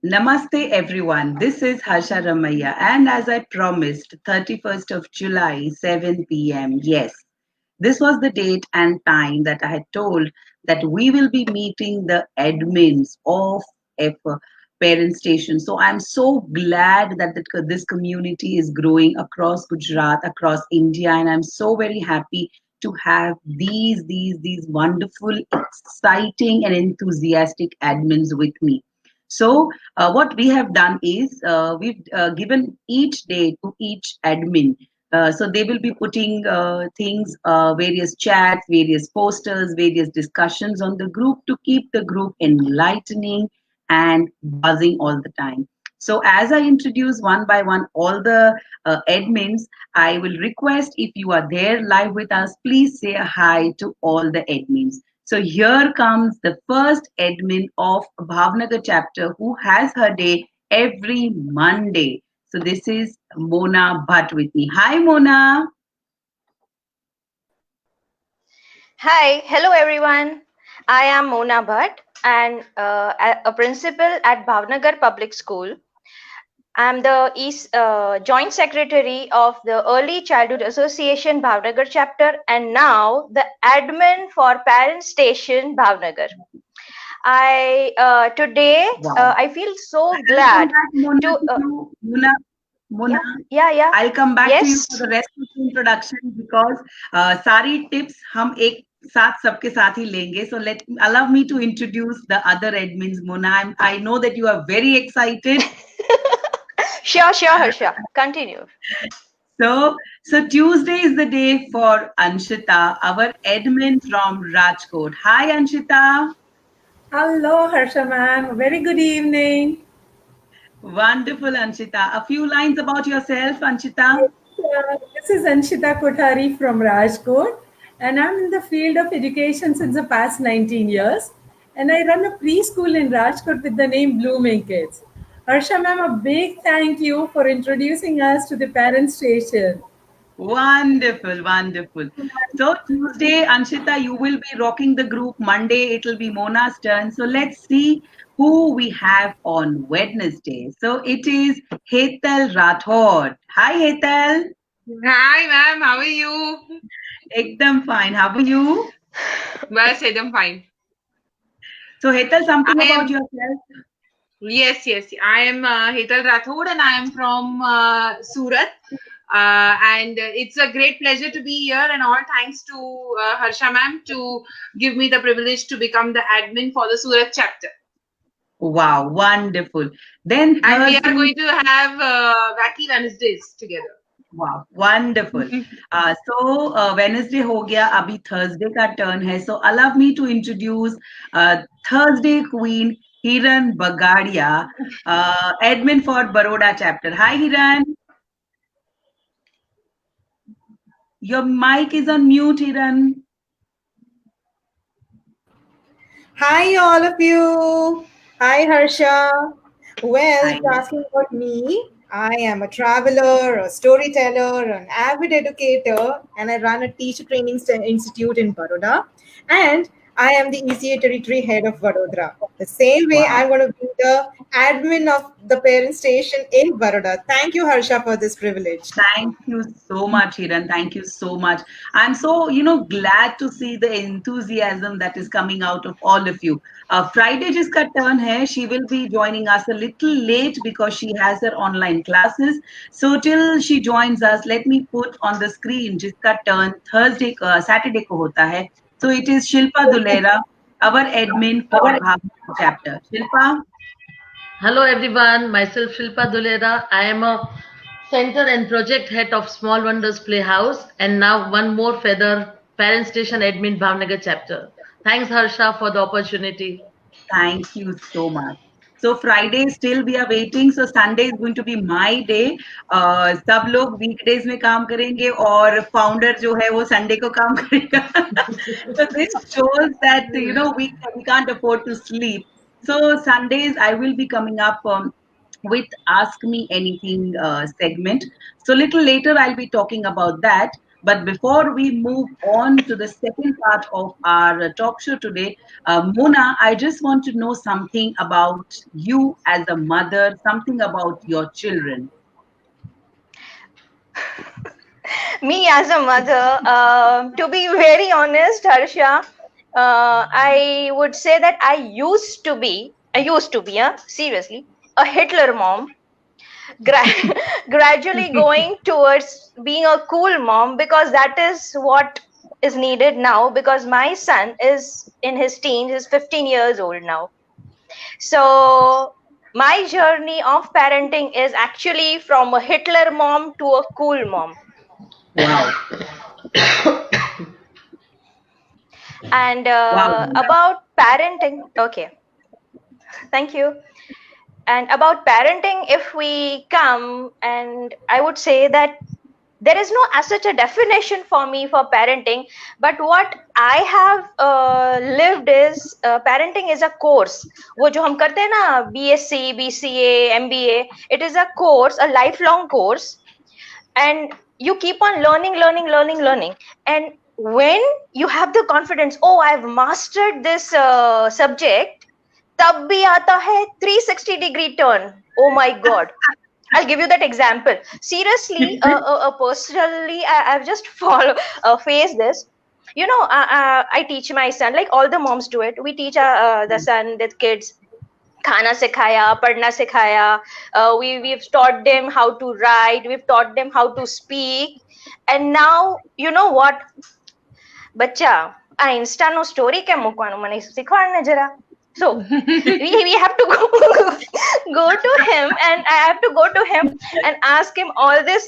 Namaste everyone. This is Harsha Ramaya and as I promised, 31st of July, 7 p.m. Yes, this was the date and time that I had told that we will be meeting the admins of F Parent Station. So I'm so glad that this community is growing across Gujarat, across India, and I'm so very happy to have these wonderful, exciting, and enthusiastic admins with me. So, what we have done is we've given each day to each admin. So they will be putting things, various chats, various posters, various discussions on the group to keep the group enlightening and buzzing all the time. So as I introduce one by one all the admins, I will request if you are there live with us, please say a hi to all the admins. So here comes the first admin of Bhavnagar chapter who has her day every Monday. So this is Mona Bhatt with me. Hi, Mona. Hi, hello everyone. I am Mona Bhatt and a principal at Bhavnagar Public School. I'm the Joint Secretary of the Early Childhood Association Bhavnagar chapter and now the admin for Parent Station Bhavnagar. Wow. I feel so I'll come glad back, Mona, to to you. Mona, yeah. I'll come back to you for Yes. the rest of the introduction because सारी tips हम एक साथ सबके साथ ही लेंगे. So allow me to introduce the other admins, Mona. I know that you are very excited. Sure, Harsha. Continue. So Tuesday is the day for Anshita, our admin from Rajkot. Hi, Anshita. Hello, Harsha ma'am. Very good evening. Wonderful, Anshita. A few lines about yourself, Anshita. This is Anshita Kothari from Rajkot, and I'm in the field of education since the past 19 years. And I run a preschool in Rajkot with the name Blooming Kids. Harsha ma'am, a big thank you for introducing us to the parent station. Wonderful, wonderful. So Tuesday, Anshita, you will be rocking the group. Monday, it'll be Mona's turn. So let's see who we have on Wednesday. So it is Hetal Rathod. Hi, Hetal. Hi, ma'am. How are you? Ekdam fine. How are you? Bas, I'm fine. So Hetal, something I about am, yourself. yes. I am Hetal Rathod and I am from Surat. And it's a great pleasure to be here and all thanks to Harsha ma'am to give me the privilege to become the admin for the Surat chapter. Wow, wonderful. Then And we are Thursday. going to have Wacky Wednesdays together. Wow, wonderful. Wednesday हो गया, अभी Thursday का turn है. So allow me to introduce Thursday Queen Hiran Bagadia, admin for Baroda chapter. Hi Hiran, your mic is on mute, Hiran. Hi, all of you. Hi, Harsha. Well, Hi. if you're asking about me, I am a traveler, a storyteller, an avid educator, and I run a teacher training institute in Baroda. And I am the ECA territory head of Vadodara. The same way, Wow. I'm going to be the admin of the parent station in Baroda. Thank you, Harsha, for this privilege. Thank you so much, Hiran. Thank you so much. I'm so, glad to see the enthusiasm that is coming out of all of you. Friday jiska turn hai, she will be joining us a little late because she has her online classes. So till she joins us, let me put on the screen jiska turn Saturday ko hota hai. So it is Shilpa Dulera, our admin for Bhavna chapter. Shilpa? Hello everyone, myself Shilpa Dulera. I am a center and project head of Small Wonders Playhouse and now one more feather parent station admin Bhavnagar chapter. Thanks Harsha for the opportunity. Thank you so much. So Friday still we are waiting. So Sunday is going to be my day. सब लोग weekdays में काम करेंगे और founder जो है वो Sunday को काम करेगा. So this shows that we can't afford to sleep. So Sundays I will be coming up with Ask Me Anything segment. So little later I'll be talking about that. But before we move on to the second part of our talk show today, Mona, I just want to know something about you as a mother, something about your children. Me as a mother, to be very honest, Harsha, I would say that I used to be, seriously, a Hitler mom, gradually going towards being a cool mom, because that is what is needed now, because my son is in his teens, he's 15 years old now. So my journey of parenting is actually from a Hitler mom to a cool mom. Wow. And Wow. about parenting, okay, thank you. And about parenting, if we come, and I would say that there is no as such a definition for me for parenting, but what I have lived is parenting is a course. वो जो हम करते हैं ना, BSc, BCA, MBA, it is a course, a lifelong course, and you keep on learning. And when you have the confidence, oh, I've mastered this subject, तब भी आता है 360-degree turn. Oh my God. I'll give you that example. Seriously, personally, I've just faced this. You know, I teach my son, like all the moms do it. We teach the son, the kids, खाना सिखाया, पढ़ना सिखाया. We've taught them how to write. We've taught them how to speak. And now, you know what? બચ્ચા, આ ઇન્સ્ટાનો story કેમ મૂકવાનું મને શીખવાડને જરા. So we have to go to him, and I have to go to him and ask him all this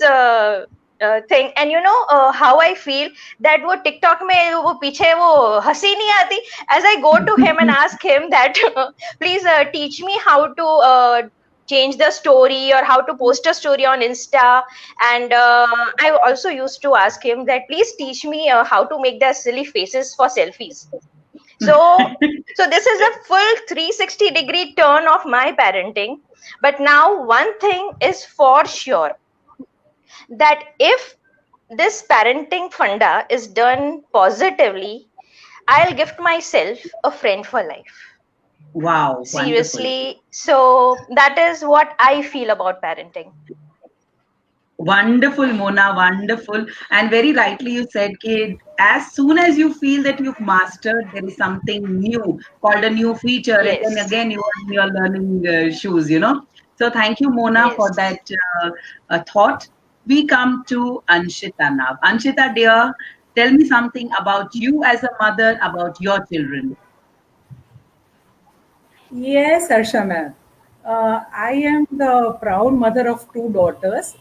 thing. And you know how I feel that वो TikTok में वो पीछे वो हंसी नहीं आती. As I go to him and ask him that please teach me how to change the story or how to post a story on Insta. And I also used to ask him that please teach me how to make the silly faces for selfies. So this is a full 360-degree turn of my parenting. But now one thing is for sure, that if this parenting funda is done positively, I'll gift myself a friend for life. Wow. Seriously. So that is what I feel about parenting. Wonderful, Mona, wonderful. And very rightly you said, kid, as soon as you feel that you've mastered, there is something new called a new feature. Yes. And then again, you are in your learning shoes, you know. So thank you, Mona, Yes. for that thought. We come to Anshita now. Anshita, dear, tell me something about you as a mother, about your children. Yes, Harsha ma'am. I am the proud mother of two daughters.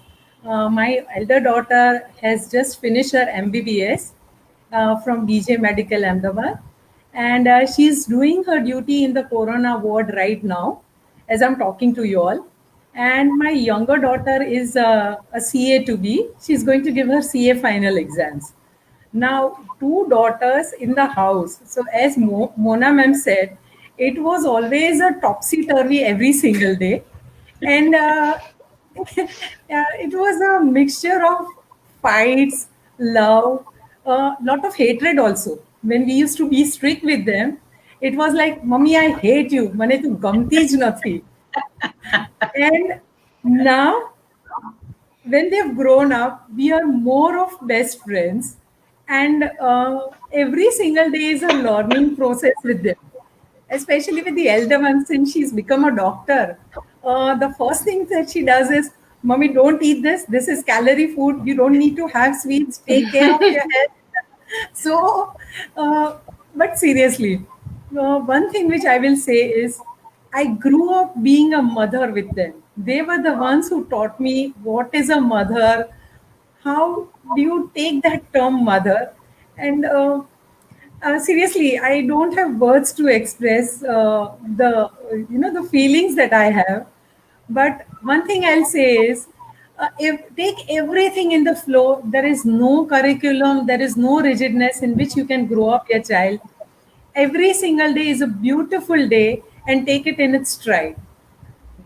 My elder daughter has just finished her MBBS from DJ Medical Ahmedabad, and she's doing her duty in the Corona ward right now as I'm talking to you all. And my younger daughter is a CA to be. She's going to give her CA final exams. Now, two daughters in the house. So, as Mona ma'am said, it was always a topsy-turvy every single day. And it was a mixture of fights, love, a lot of hatred also. When we used to be strict with them, it was like, Mummy, I hate you. Mane tu gamti j nathi. And now, when they've grown up, we are more of best friends. And every single day is a learning process with them, especially with the elder one, since she's become a doctor. The first thing that she does is, Mommy, don't eat this. This is calorie food. You don't need to have sweets. Take care of your health. So, but seriously, one thing which I will say is, I grew up being a mother with them. They were the ones who taught me what is a mother, how do you take that term mother, and seriously, I don't have words to express the feelings that I have. But one thing I'll say is, if take everything in the flow. There is no curriculum, there is no rigidness in which you can grow up your child. Every single day is a beautiful day, and take it in its stride.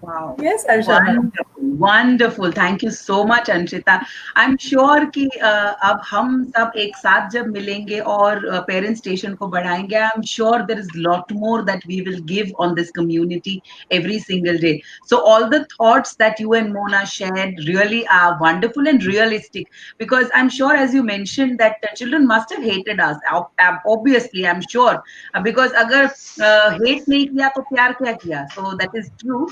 Wow. Yes, Harsha. Wonderful. Wonderful, thank you so much Anshita. I am sure कि अब हम सब एक साथ जब मिलेंगे और parent station को बढ़ाएंगे, I am sure there is lot more that we will give on this community every single day. So all the thoughts that you and Mona shared really are wonderful and realistic, because I'm sure, as you mentioned, that the children must have hated us. Obviously, I'm sure, because agar hate nahi kiya to pyar kya kiya. So that is true.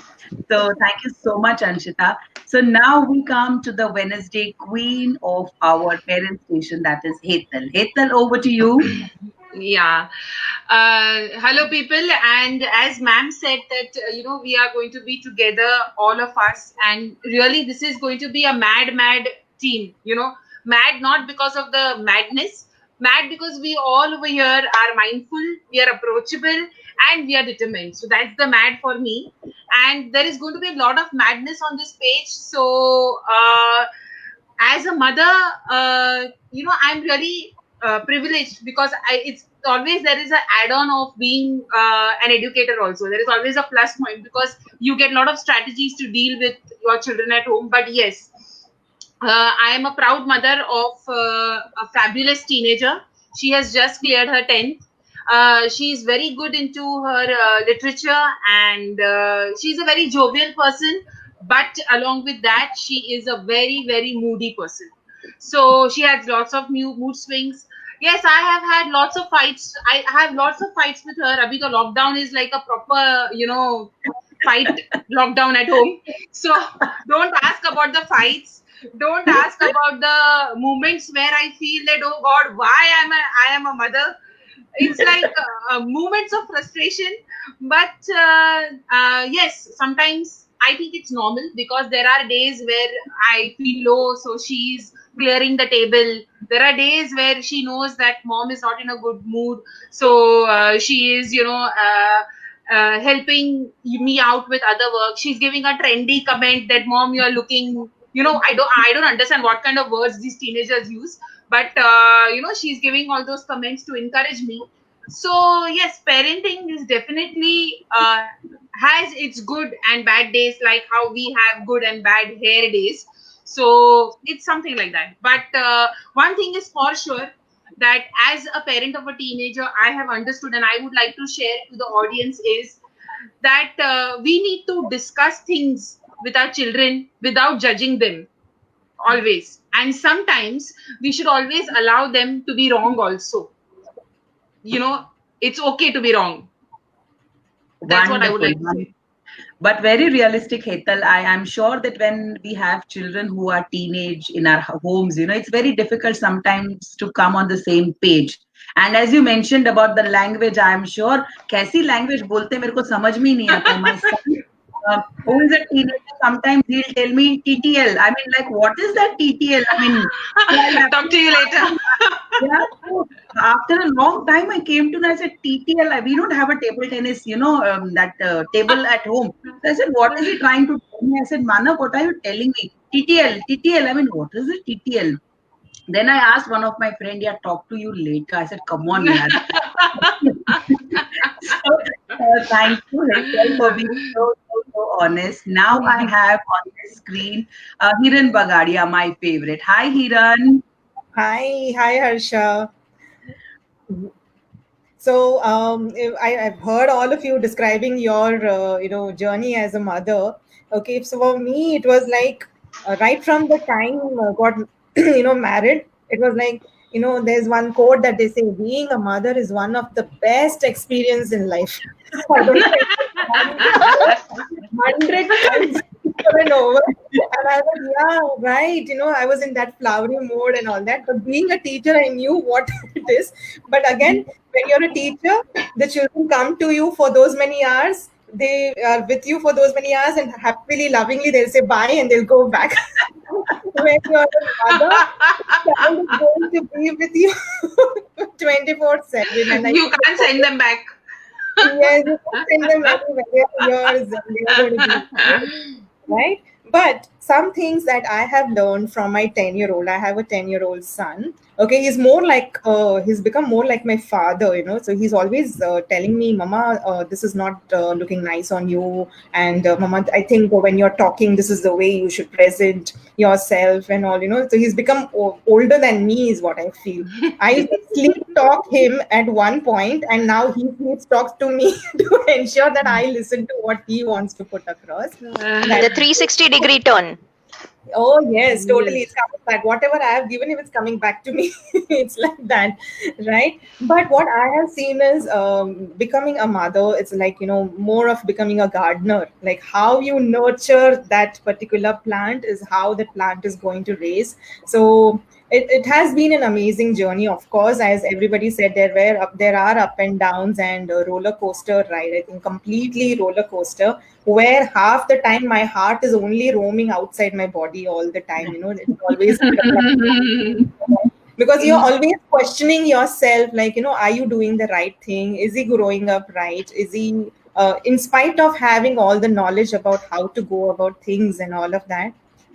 So thank you so much, Anshita. So now we come to the Wednesday queen of our parent station, that is Hetal. Hetal, over to you. Yeah. Hello, people. And as ma'am said that, we are going to be together, all of us. And really, this is going to be a mad team, mad not because of the madness, mad because we all over here are mindful, we are approachable, and we are determined. So that's the mad for me. And there is going to be a lot of madness on this page. So, as a mother, I'm really privileged, because it's always, there is an add-on of being an educator also. There is always a plus point, because you get a lot of strategies to deal with your children at home. But yes, I am a proud mother of a fabulous teenager. She has just cleared her 10th. She is very good into her literature, and she's a very jovial person. But along with that, she is a very moody person. So she has lots of new mood swings. Yes, I have had lots of fights. I have lots of fights with her. Abhi the lockdown is like a proper, fight lockdown at home. So don't ask about the fights. Don't ask about the moments where I feel that, oh God, why I am a mother. It's like moments of frustration. But yes, sometimes I think it's normal, because there are days where I feel low, so she's clearing the table. There are days where she knows that mom is not in a good mood, so she is, helping me out with other work. She's giving a trendy comment that, mom, you're looking, I don't understand what kind of words these teenagers use, but she's giving all those comments to encourage me. So yes, parenting is definitely has its good and bad days, like how we have good and bad hair days. So it's something like that. But one thing is for sure, that as a parent of a teenager, I have understood, and I would like to share to the audience, is that we need to discuss things with our children without judging them, always. And sometimes we should always allow them to be wrong also. It's okay to be wrong. That's Wonderful. what I would like to say. But very realistic, Hetal. I am sure that when we have children who are teenage in our homes, it's very difficult sometimes to come on the same page. And as you mentioned about the language, I am sure कैसी language बोलते मेरे को समझ में ही नहीं आता. My son, who is a teenager, sometimes he'll tell me TTL. I mean, like, what is that TTL? I mean, talk to you later. Yeah, so after a long time, I came to know, I said, TTL, we don't have a table tennis, that table at home. So I said, what is he trying to tell me? I said, Manav, what are you telling me? TTL, I mean, what is it, TTL? Then I asked one of my friends, yeah, talk to you later. I said, come on, yaar. So, thank you, Hetal, for being so honest. Now I have on the screen Hiran Bagadia, my favorite. Hi, Hiran. Hi, Harsha. So I've heard all of you describing your journey as a mother. Okay, so for me it was like right from the time got married. It was like there's one quote that they say, being a mother is one of the best experience in life. I don't know, 100 times over. And I was, yeah, right. I was in that flowery mode and all that. But being a teacher, I knew what it is. But again, when you're a teacher, the children come to you for those many hours. They are with you for those many hours, and happily, lovingly, they'll say bye and they'll go back. When you're a mother, the child is going to be with you 24/7. You can't send them back. Yes, you can send them anywhere. They are yours and they are going to be right. But some things that I have learned from my 10-year-old. I have a 10-year-old son. Okay, he's become more like my father, So he's always telling me, Mama, this is not looking nice on you. And Mama, I think when you're talking, this is the way you should present yourself and all. So he's become older than me, is what I feel. I used to sleep talk him at one point, and now he sleeps talks to me to ensure that I listen to what he wants to put across. The 360-degree turn. Oh yes, totally. It's coming back. Whatever I have given him, it's coming back to me. It's like that, right? But what I have seen is becoming a mother. It's like more of becoming a gardener. Like how you nurture that particular plant is how the plant is going to raise. So it has been an amazing journey. Of course, as everybody said, there are up and downs and a roller coaster ride. I think completely roller coaster, where half the time my heart is only roaming outside my body all the time. It's always because you're always questioning yourself, like, are you doing the right thing? Is he growing up right? Is he, in spite of having all the knowledge about how to go about things and all of that,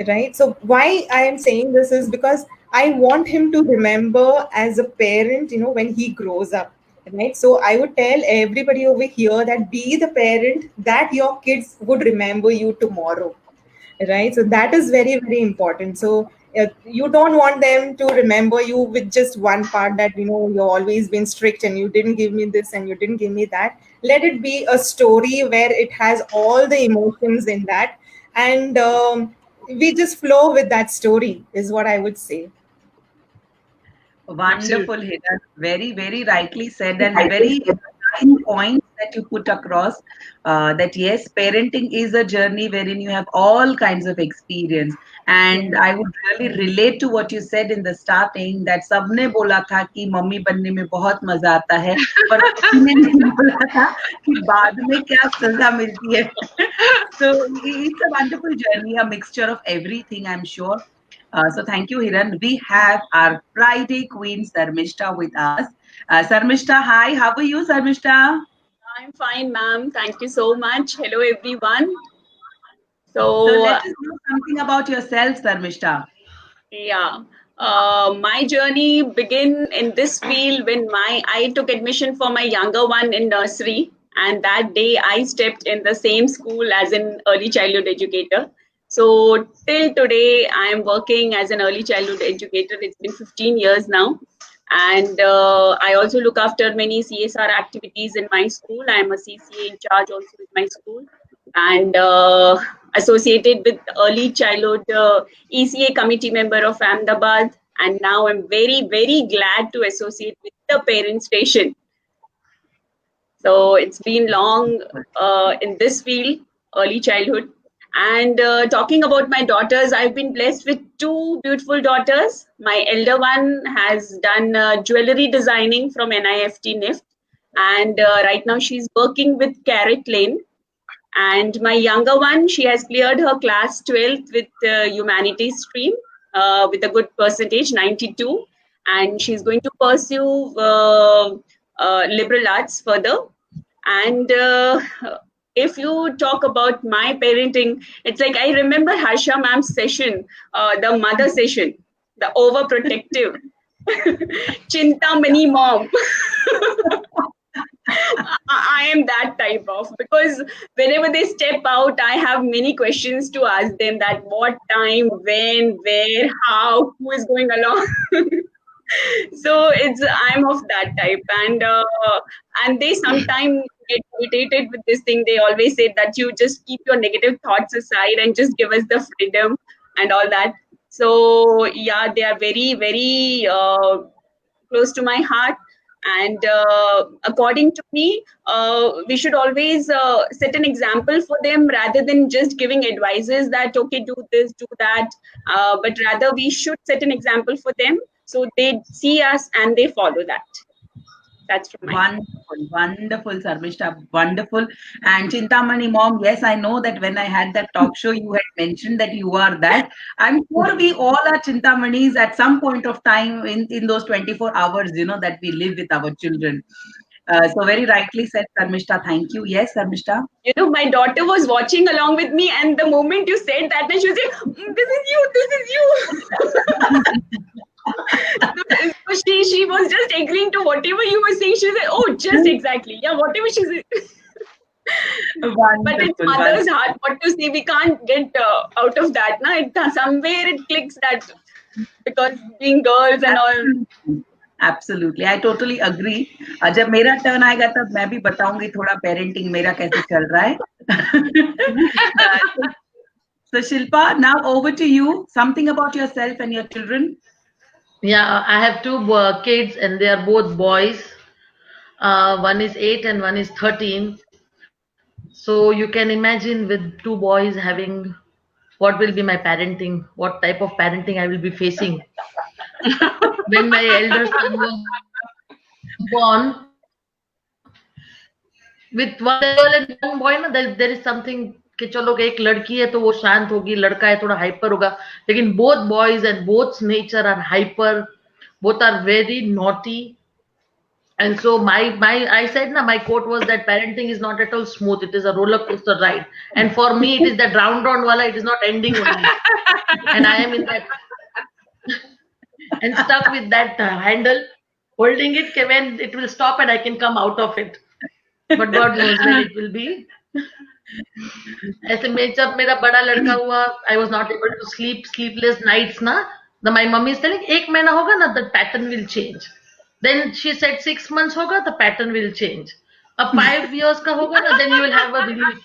right? So why I am saying this is because I want him to remember as a parent, when he grows up. Right. So I would tell everybody over here that be the parent that your kids would remember you tomorrow. Right. So that is very, very important. So you don't want them to remember you with just one part that, you've always been strict and you didn't give me this and you didn't give me that. Let it be a story where it has all the emotions in that. And we just flow with that story is what I would say. Wonderful, Hiran. Very, very rightly said, and very fine points that you put across. That yes, parenting is a journey wherein you have all kinds of experience, and I would really relate to what you said in the starting. That सबने बोला था कि mummy बनने में बहुत मजा आता है, पर किसी ने नहीं बोला था कि बाद में क्या सजा मिलती है. So it's a wonderful journey, a mixture of everything, I'm sure. So thank you, Hiran. We have our Friday Queen, Sarmishta, with us. Sarmishta, hi. How are you, Sarmishta? I'm fine, ma'am. Thank you so much. Hello, everyone. So let us know something about yourself, Sarmishta. Yeah. My journey began in this field when I took admission for my younger one in nursery. And that day I stepped in the same school as an early childhood educator. So till today, I am working as an early childhood educator. It's been 15 years now. And I also look after many CSR activities in my school. I am a CCA in charge also with my school. And associated with early childhood ECA committee member of Ahmedabad. And now I'm very, very glad to associate with the parent station. So it's been long in this field, early childhood. And talking about my daughters, I've been blessed with two beautiful daughters. My elder one has done jewelry designing from NIFT NIFT. And right now she's working with Carrot Lane. And my younger one, she has cleared her class 12th with humanities stream with a good percentage, 92. And she's going to pursue liberal arts further. And if you talk about my parenting, it's like I remember Harsha ma'am's session, the mother session, the overprotective, Chintamani mom. I am that type of, because whenever they step out, I have many questions to ask them, that what time, when, where, how, who is going along. So I'm of that type, and they sometimes get irritated with this thing. They always say that you just keep your negative thoughts aside and just give us the freedom and all that. So yeah, they are very, very close to my heart. And according to me, we should always set an example for them rather than just giving advices that, okay, do this, do that. But rather we should set an example for them so they see us and they follow that. That's from my Wonderful, Sarmishta, wonderful. And Chintamani mom, yes, I know that when I had that talk show, you had mentioned that you are that. I'm sure we all are Chintamanis at some point of time in those 24 hours, that we live with our children. So very rightly said, Sarmishta. Thank you. Yes, Sarmishta. You know, my daughter was watching along with me, and the moment you said that, then she was like, "This is you, this is you." So she was just agreeing to whatever you were saying. She said, "Oh, just exactly, yeah, whatever she said." But it's mother's heart. What to say? We can't get out of that. Na? Somewhere it clicks that because being girls and all. Absolutely, I totally agree. जब मेरा turn आएगा तब मैं भी बताऊंगी थोड़ा parenting मेरा कैसे चल रहा है. So Shilpa, now over to you. Something about yourself and your children. Yeah, I have two kids, and they are both boys. One is 8 and one is 13. So you can imagine with two boys having, what will be my parenting, what type of parenting I will be facing. When my elder son was born, with one girl and one boy, na, there is something कि चलो एक लड़की है तो वो शांत होगी, लड़का है थोड़ा हाइपर होगा, लेकिन both boys and both nature are hyper, both are very naughty. And so I said na, my quote was that parenting is not at all smooth. It is a roller coaster ride. And for me, it is that round wala. It is not ending only. And I am in that and stuck with that handle, holding it when it will stop and I can come out of it. But God knows when it will be. ऐसे में जब मेरा बड़ा लड़का हुआ, I was not able to sleep, sleepless nights na. My mummy is telling, 1 महीना होगा ना, the pattern will change. Then she said 6 months hoga, the pattern will change. Ab 5 years ka hoga na, then you will have a relief.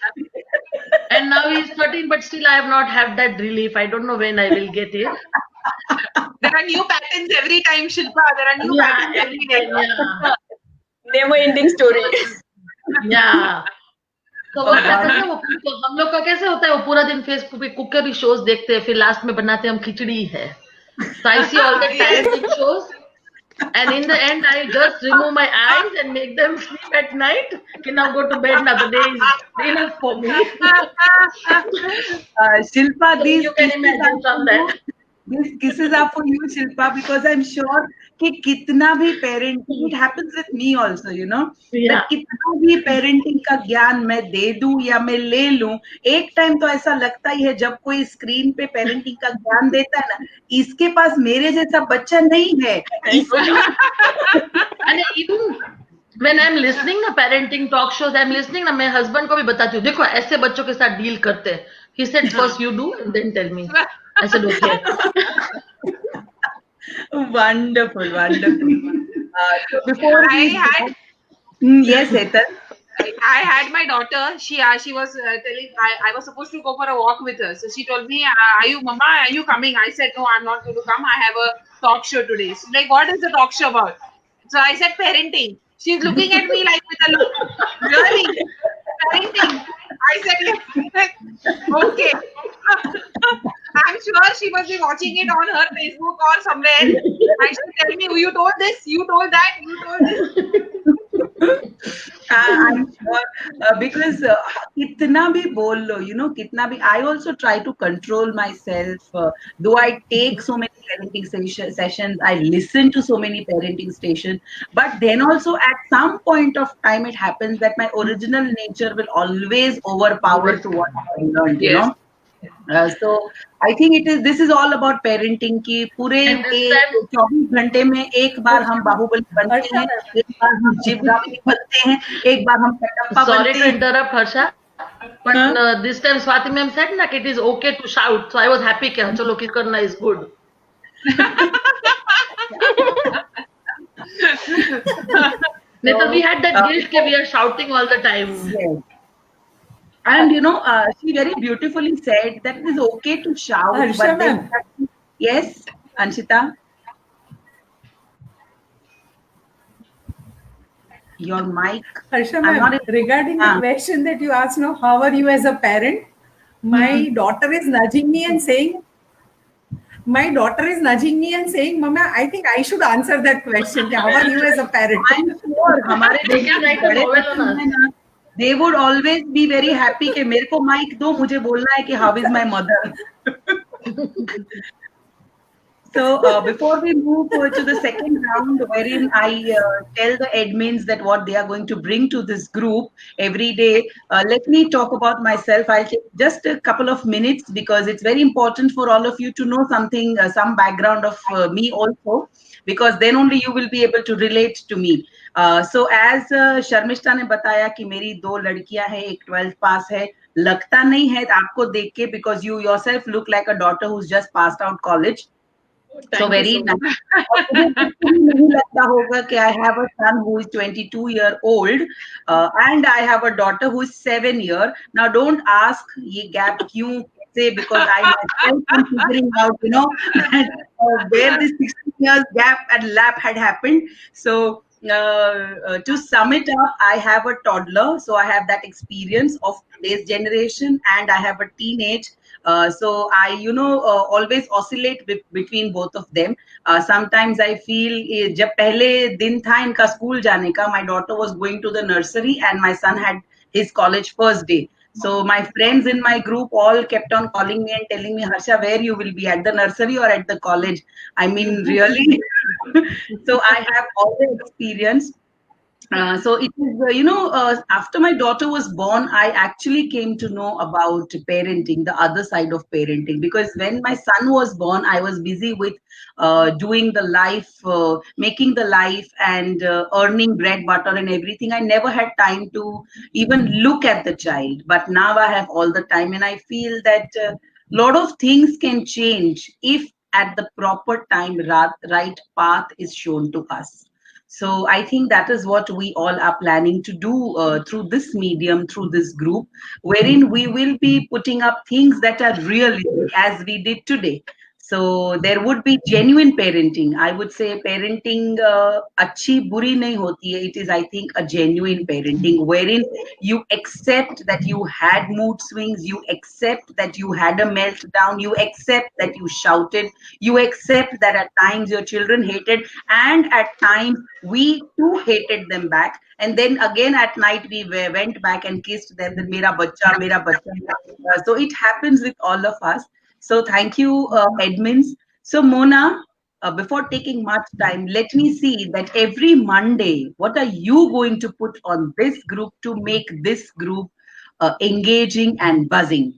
And now he is 13, but still I have not had that relief. I don't know when I will get it. There are new patterns every time, Shilpa. There are new patterns every day. Yeah. Never ending story. Yeah. तो वो कहते हैं ना, वो हम लोग का कैसे होता है, वो पूरा दिन फेसबुक पे कुकर शोज देखते हैं, फिर लास्ट में बनाते हैं हम खिचड़ी है. So I see all the parenting shows. And in the end, I just remove my eyes and make them sleep at night. Okay, now go to bed. Now the day is enough for me. Shilpa, So these you can imagine from that. These kisses are for you, Shilpa, because I'm sure कि कितना भी parenting, it happens with me also, you know, Yeah. that कितना भी parenting का ज्ञान मैं दे दूं या मैं ले लूं, एक टाइम तो ऐसा लगता ही है जब कोई स्क्रीन पे parenting का ज्ञान देता है ना, इसके पास मेरे जैसा बच्चा नहीं है. And even when I'm listening na parenting talk shows, I'm listening na, मैं husband को भी बताती हूँ, देखो ऐसे बच्चों के साथ deal करते हैं. He said first you do and then tell me. I said okay. Wonderful, wonderful. So before yes, Ethan. I had my daughter. She was telling I was supposed to go for a walk with her. So she told me, "Are you, Mama? Are you coming?" I said, "No, I'm not going to come. I have a talk show today." She's like, "What is the talk show about?" So I said, "Parenting." She's looking at me like with a look. Really? Parenting? I said, "Yes." Okay. I'm sure she must be watching it on her Facebook or somewhere. And she'll tell me, "You told this, you told that, you told this." I'm sure because kitna bhi bol lo, you know, kitna bhi. I also try to control myself. Though I take so many parenting sessions, I listen to so many parenting stations. But then also at some point of time, it happens that my original nature will always overpower to what I learned. You know. So I think this is all about parenting की पूरे 24 घंटे में एक बार हम बाहुबली बनते हैं, एक बार हम जीवगामी बनते हैं, एक बार हम कटप्पा बनते हैं. Sorry to interrupt, Harsha, but this time Swati ma'am said that it is okay to shout, so I was happy कि चलो किस करना is good. So we had that guilt that we are shouting all the time. Yes. And you know, she very beautifully said that it is okay to shout. Harsha but then, ma'am. Yes, Anshita. Your mic. Harsha I'm ma'am, not able- regarding the question that you asked now, how are you as a parent? My daughter is nudging me and saying, Mama, I think I should answer that question. How are you as a parent? I'm sure हमारे They can write a novel on us. They would always be very happy कि मेरे को mic दो, मुझे बोलना है कि how is my mother. So before we move to the second round, wherein I tell the admins that what they are going to bring to this group every day, let me talk about myself. I'll take just a couple of minutes because it's very important for all of you to know something, some background of me also, because then only you will be able to relate to me. So as Sharmishtha ने बताया कि मेरी दो लड़कियां हैं, एक 12th पास है, लगता नहीं है आपको देख के because you yourself look like a daughter who's just passed out college. So very nice. नहीं लगता होगा कि I have a son who is 22-year-old and I have a daughter who is 7-year. Now don't ask ये gap क्यों कैसे, because I myself am figuring out, where this 16 years gap and lap had happened. So to sum it up, I have a toddler, so I have that experience of today's generation, and I have a teenage. So I, always oscillate between both of them. Sometimes I feel जब पहले दिन था इनका school जाने का, my daughter was going to the nursery and my son had his college first day. So my friends in my group all kept on calling me and telling me, Harsha, where you will be, at the nursery or at the college? I mean, really. So I have all the experience. So it is, after my daughter was born, I actually came to know about parenting, the other side of parenting, because when my son was born, I was busy with doing the life, making the life and earning bread, butter and everything. I never had time to even look at the child. But now I have all the time, and I feel that a lot of things can change if at the proper time, right path is shown to us. So I think that is what we all are planning to do through this medium, through this group, wherein we will be putting up things that are realistic as we did today. So there would be genuine parenting. I would say parenting अच्छी बुरी नहीं होती है. It is, I think, a genuine parenting wherein you accept that you had mood swings, you accept that you had a meltdown, you accept that you shouted, you accept that at times your children hated, and at times we too hated them back. And then again at night we went back and kissed them. That mera bacha, mera bacha. So it happens with all of us. So thank you, admins. So Mona, before taking much time, let me see that every Monday, what are you going to put on this group to make this group engaging and buzzing?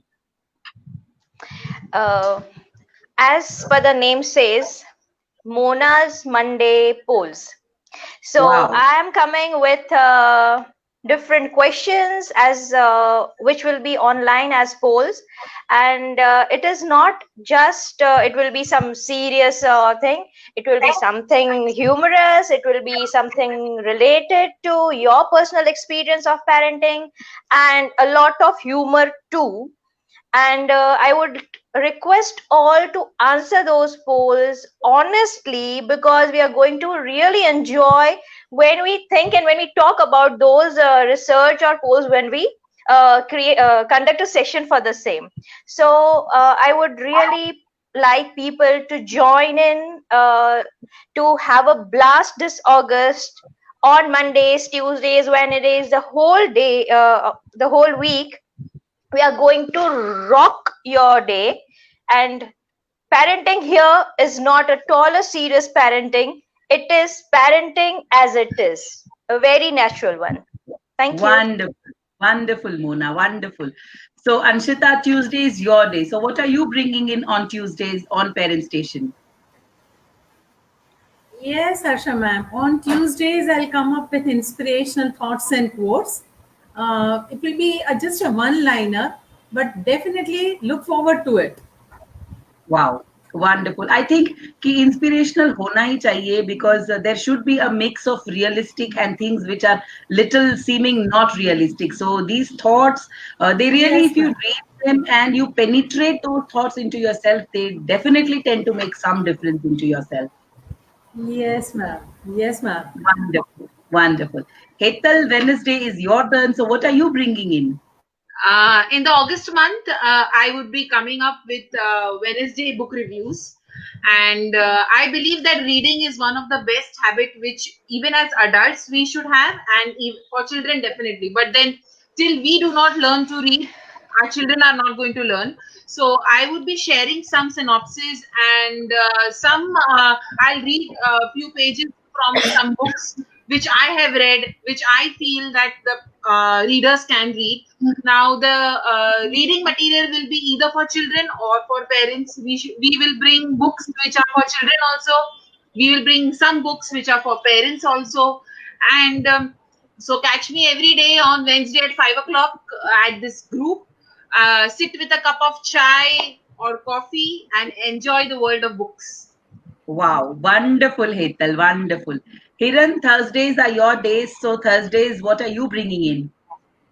As per the name says, Mona's Monday polls. So Wow. I am coming with different questions as which will be online as polls, and it is not just it will be some serious thing. It will be something humorous, it will be something related to your personal experience of parenting, and a lot of humor too. And I would request all to answer those polls honestly, because we are going to really enjoy when we think and when we talk about those research or polls when we conduct a session for the same. So I would really like people to join in to have a blast this August on Mondays, Tuesdays, when it is the whole day, the whole week. We are going to rock your day, and parenting here is not at all a serious parenting. It is parenting as it is, a very natural one. Thank you. Wonderful, wonderful, Mona, wonderful. So Anshita, Tuesday is your day. So what are you bringing in on Tuesdays on Parent Station? Yes, Harsha ma'am. On Tuesdays, I'll come up with inspirational thoughts and quotes. It will be just a one-liner, but definitely look forward to it. Wow, wonderful. I think कि inspirational होना ही चाहिए, because there should be a mix of realistic and things which are little seeming not realistic. So these thoughts, they really, Yes, if you ma'am. read them and you penetrate those thoughts into yourself, they definitely tend to make some difference into yourself. Yes, ma'am. Yes, ma'am. Wonderful, wonderful. Hetal, Wednesday is your turn. So what are you bringing in? In the August month, I would be coming up with Wednesday book reviews. And I believe that reading is one of the best habit which even as adults we should have, and for children definitely. But then till we do not learn to read, our children are not going to learn. So I would be sharing some synopsis and I'll read a few pages from some books which I have read, which I feel that the readers can read. Now, the reading material will be either for children or for parents. We will bring books which are for children also. We will bring some books which are for parents also. And so catch me every day on Wednesday at 5 o'clock at this group. Sit with a cup of chai or coffee and enjoy the world of books. Wow, wonderful, Hetal, wonderful. Hiran, Thursdays are your days. So Thursdays, what are you bringing in?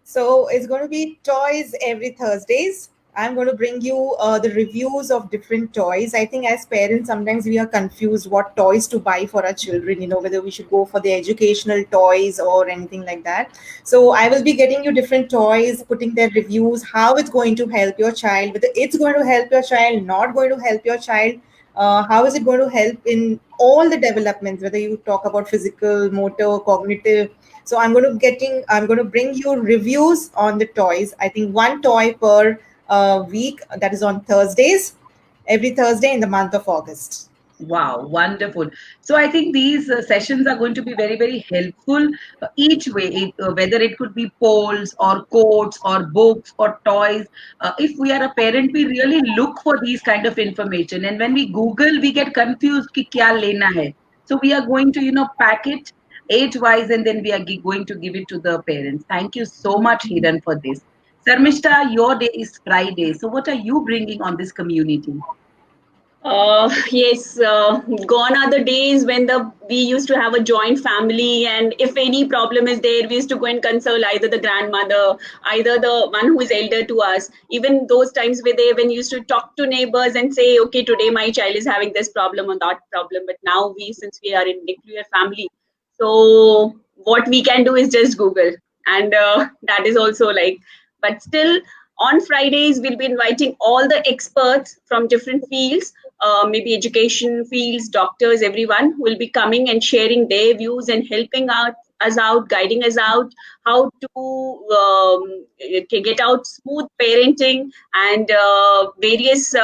So it's going to be toys every Thursdays. I'm going to bring you the reviews of different toys. I think as parents, sometimes we are confused what toys to buy for our children, whether we should go for the educational toys or anything like that. So I will be getting you different toys, putting their reviews, how it's going to help your child, whether it's going to help your child, not going to help your child. How is it going to help in all the developments, whether you talk about physical, motor, cognitive. So I'm going to bring you reviews on the toys. I think one toy per week, that is on Thursdays, every Thursday in the month of August. Wow, wonderful. So I think these sessions are going to be very, very helpful each way, whether it could be polls or quotes or books or toys. If we are a parent, we really look for these kind of information. And when we Google, we get confused ki kya lena hai. So we are going to, pack it age-wise and then we are going to give it to the parents. Thank you so much, Hiran, for this. Sarmishta, your day is Friday. So what are you bringing on this community? Yes, gone are the days when we used to have a joint family, and if any problem is there, we used to go and console either the grandmother, either the one who is elder to us. Even those times were there when you used to talk to neighbors and say, okay, today my child is having this problem or that problem. But now since we are in nuclear family, so what we can do is just Google, and that is also but still on Fridays, we'll be inviting all the experts from different fields, maybe education fields, doctors, everyone who will be coming and sharing their views and helping us out, guiding us out, how to get out smooth parenting and various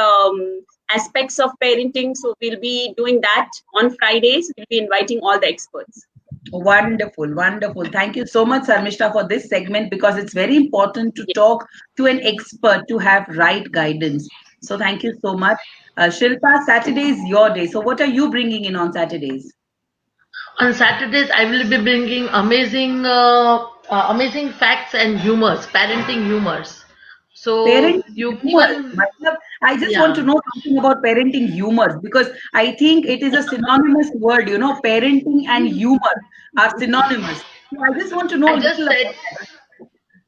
aspects of parenting. So we'll be doing that on Fridays. We'll be inviting all the experts. Wonderful, wonderful. Thank you so much, Sarmishta, for this segment because it's very important to talk to an expert to have right guidance. So thank you so much. Shilpa, Saturday is your day. So what are you bringing in on Saturdays? On Saturdays, I will be bringing amazing facts and humors, parenting humors. So I just want to know something about parenting humor because I think it is a synonymous word, parenting and humor are synonymous. So I just want to know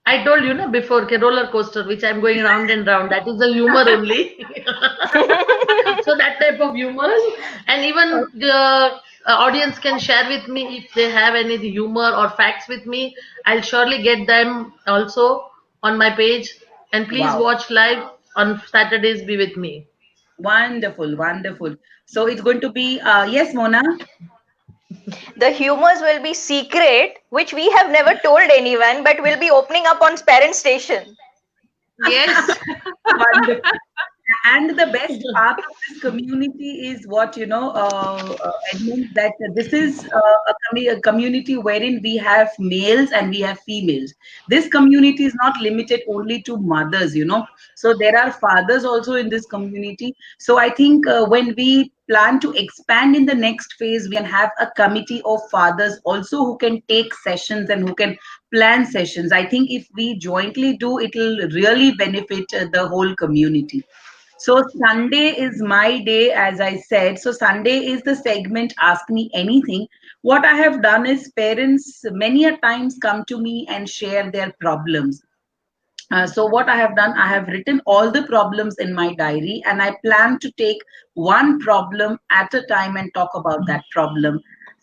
I told you before, roller coaster, which I'm going round and round, that is the humor only. So that type of humor. And even the audience can share with me if they have any humor or facts with me. I'll surely get them also on my page. And please watch live on Saturdays, be with me. Wonderful, wonderful. So it's going to be, yes, Mona? The humors will be secret, which we have never told anyone, but will be opening up on Parent Station. Yes. Wonderful. And the best part of this community is what, Edmund, that this is a community wherein we have males and we have females. This community is not limited only to mothers, So there are fathers also in this community. So I think when we plan to expand in the next phase, we can have a committee of fathers also who can take sessions and who can plan sessions. I think if we jointly do, it will really benefit the whole community. So Sunday is my day, as I said. So Sunday is the segment Ask Me Anything. What I have done is parents many a times come to me and share their problems. So what I have done, I have written all the problems in my diary and I plan to take one problem at a time and talk about that problem.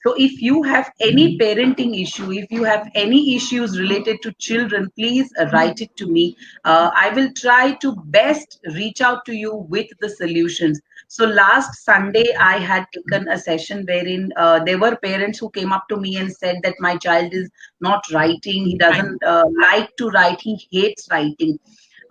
So if you have any parenting issue, if you have any issues related to children, please write it to me. I will try to best reach out to you with the solutions. So last Sunday, I had taken a session wherein there were parents who came up to me and said that my child is not writing. He doesn't like to write. He hates writing.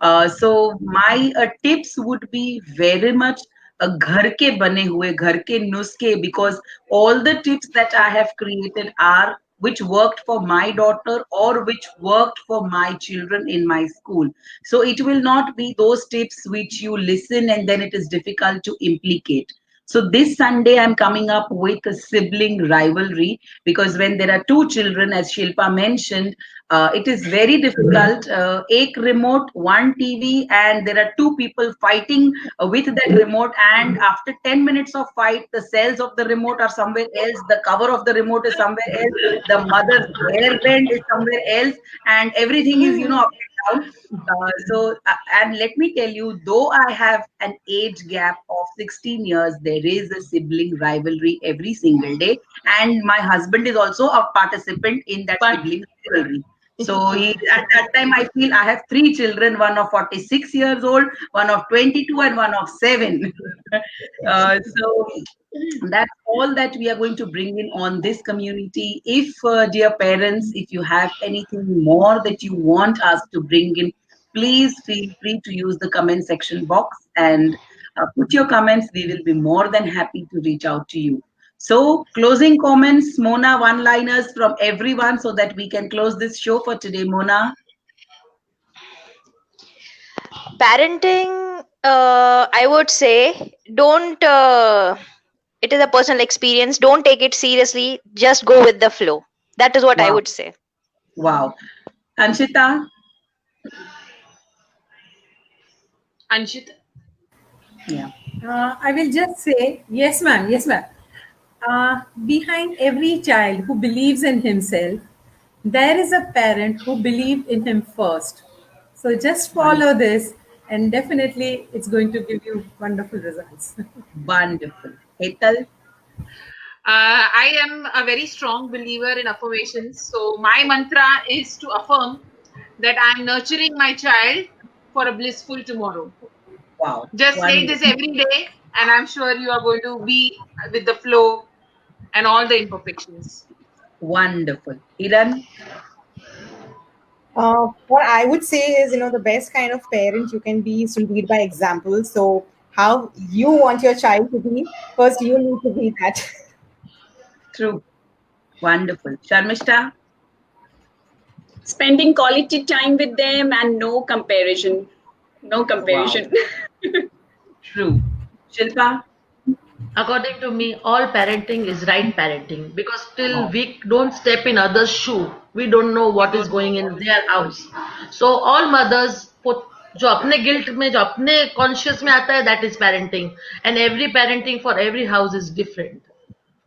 So my tips would be very much घर के बने हुए घर के नुस्खे, because all the tips that I have created are which worked for my daughter or which worked for my children in my school. So it will not be those tips which you listen and then it is difficult to implicate. So this Sunday, I'm coming up with a sibling rivalry, because when there are two children, as Shilpa mentioned, it is very difficult. Ek remote, one TV, and there are two people fighting with that remote. And after 10 minutes of fight, the cells of the remote are somewhere else, the cover of the remote is somewhere else, the mother's hairband is somewhere else, and everything is, up and down. And let me tell you, though I have an age gap of 16 years, there is a sibling rivalry every single day. And my husband is also a participant in that sibling rivalry. So at that time, I feel I have three children, one of 46 years old, one of 22, and one of 7. So that's all that we are going to bring in on this community. If, dear parents, if you have anything more that you want us to bring in, please feel free to use the comment section box and put your comments. We will be more than happy to reach out to you. So, closing comments, Mona, one-liners from everyone so that we can close this show for today. Mona? Parenting, I would say, don't, it is a personal experience. Don't take it seriously. Just go with the flow. That is what I Wow. would say. Wow. Anshita? Anshita? Yeah. I will just say, yes, ma'am. Yes, ma'am. Behind every child who believes in himself, there is a parent who believed in him first. So just follow this, and definitely it's going to give you wonderful results. Wonderful. Hetal? I am a very strong believer in affirmations. So my mantra is to affirm that I'm nurturing my child for a blissful tomorrow. Wow. Just say this every day, and I'm sure you are going to be with the flow and all the imperfections. Wonderful. Hiran? What I would say is, the best kind of parent you can be is to lead by example. So, how you want your child to be, first you need to be that. True. Wonderful. Sharmishta? Spending quality time with them and no comparison. No comparison. True. Shilpa? According to me, all parenting is right parenting, because till we don't step in others' shoe, we don't know what is going in their house. So all mothers put जो अपने guilt में जो अपने conscious में आता है, that is parenting, and every parenting for every house is different.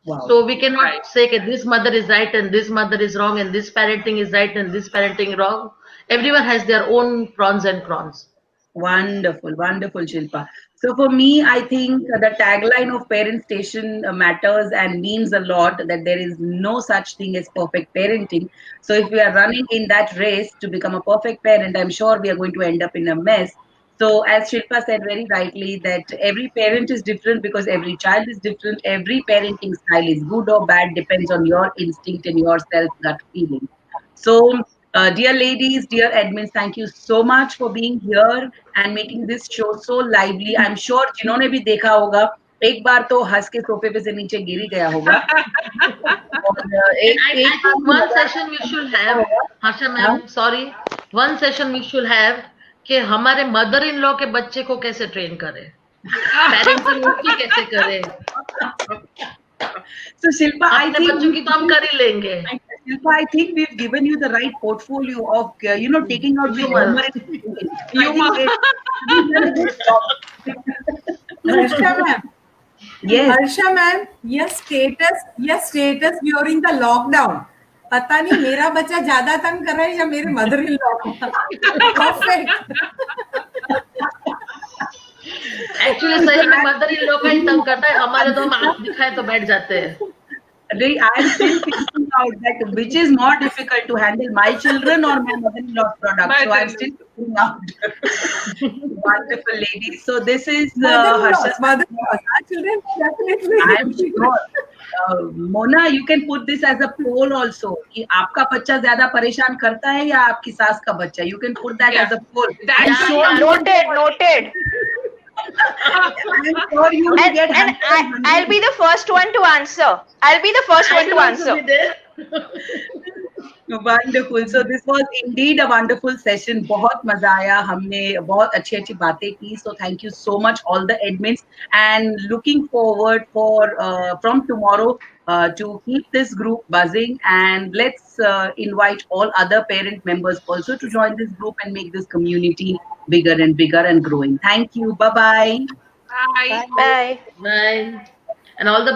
Wow. So we cannot say that this mother is right and this mother is wrong and this parenting is right and this parenting wrong. Everyone has their own pros and cons. Wonderful, wonderful, Shilpa. So for me, I think the tagline of Parent Station matters and means a lot, that there is no such thing as perfect parenting. So if we are running in that race to become a perfect parent, I'm sure we are going to end up in a mess. So as Shilpa said very rightly, that every parent is different because every child is different. Every parenting style is good or bad, depends on your instinct and your self-gut feeling. So dear ladies, dear admins, thank you so much for being here and making this show so lively. I'm sure जिन्होंने भी देखा होगा, एक बार तो हंस के सोफे पे से नीचे गिर ही गया होगा. I think one session we should have, Harsha ma'am, sorry, one session we should have कि हमारे मदर इन लॉ के बच्चे को कैसे ट्रेन करें, पेरेंटिंग उनकी कैसे करें. So Shilpa, I अपने think बच्चों की तो हम कर ही लेंगे. Shilpa, I think we've given you the right portfolio of taking out the humor. Harsha ma'am. Yes. Harsha ma'am, your status during the lockdown. पता नहीं मेरा बच्चा ज्यादा तंग कर रहा है या मेरे मदर इन लॉ को. Perfect. एक्चुअली सही में मदर इन लॉ का ही तंग करता है, हमारे तो हम आंख दिखाए तो बैठ जाते हैं. I'm still figuring out that which is more difficult to handle, my children or my mother-in-law's product. So I'm still figuring out. Wonderful ladies. So this is Mother-in-law. Harsha. Our children definitely. I'm sure. Mona, you can put this as a poll also. कि आपका बच्चा ज्यादा परेशान करता है या आपकी सास का बच्चा? You can put that as a poll. That's I'm sure you- Noted. I'm sure you will get And I'll be the first one to answer. I'll be the first one to answer. Wonderful. So this was indeed a wonderful session. बहुत मजा आया. हमने बहुत अच्छी बातें की. So thank you so much all the admins, and looking forward for from tomorrow to keep this group buzzing, and let's invite all other parent members also to join this group and make this community bigger and bigger and growing. Thank you. Bye-bye. Bye. Bye. Bye. And all the best.